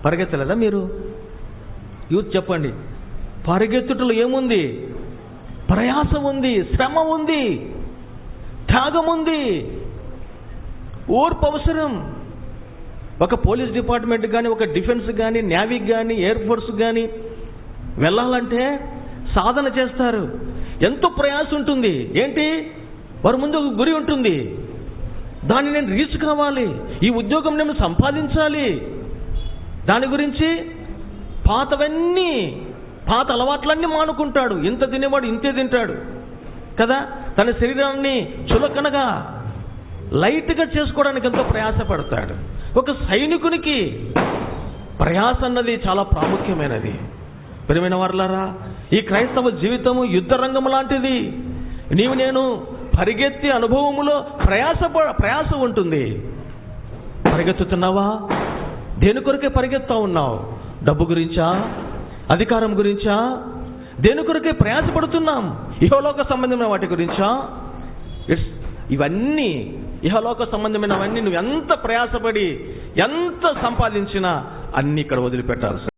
పరిగెత్తలేదా మీరు? యూత్ చెప్పండి, పరిగెత్తుటలో ఏముంది? ప్రయాసం ఉంది, శ్రమ ఉంది, త్యాగం ఉంది, ఓర్పు అవసరం. ఒక పోలీస్ డిపార్ట్మెంట్ కానీ, ఒక డిఫెన్స్ కానీ, నేవీకి కానీ, ఎయిర్ ఫోర్స్ కానీ వెళ్ళాలంటే సాధన చేస్తారు. ఎంతో ప్రయాసం ఉంటుంది. ఏంటి? వారి ముందు ఒక గురి ఉంటుంది. దాన్ని నేను రీచ్ కావాలి, ఈ ఉద్యోగం నేను సంపాదించాలి. దాని గురించి పాత అలవాట్లన్నీ మానుకుంటాడు. ఇంత తినేవాడు ఇంతే తింటాడు కదా. తన శరీరాన్ని చులకనగా లైట్గా చేసుకోవడానికి ఎంతో ప్రయాసపడతాడు. ఒక సైనికునికి ప్రయాస అన్నది చాలా ప్రాముఖ్యమైనది. ప్రియమైన వారలారా, ఈ క్రైస్తవ జీవితము యుద్ధ రంగం లాంటిది. నేను పరిగెత్తే అనుభవములో ప్రయాస ఉంటుంది. పరిగెత్తుతున్నావా? దేని కొరకే పరిగెత్తా ఉన్నావు? డబ్బు గురించా? అధికారం గురించా? దేని కొరకే ప్రయాసపడుతున్నాం? ఇహలోక సంబంధమైన వాటి గురించా? ఇవన్నీ ఇహలోక సంబంధమైనవన్నీ నువ్వు ఎంత ప్రయాసపడి ఎంత సంపాదించినా అన్నీ ఇక్కడ వదిలిపెట్టాల్సి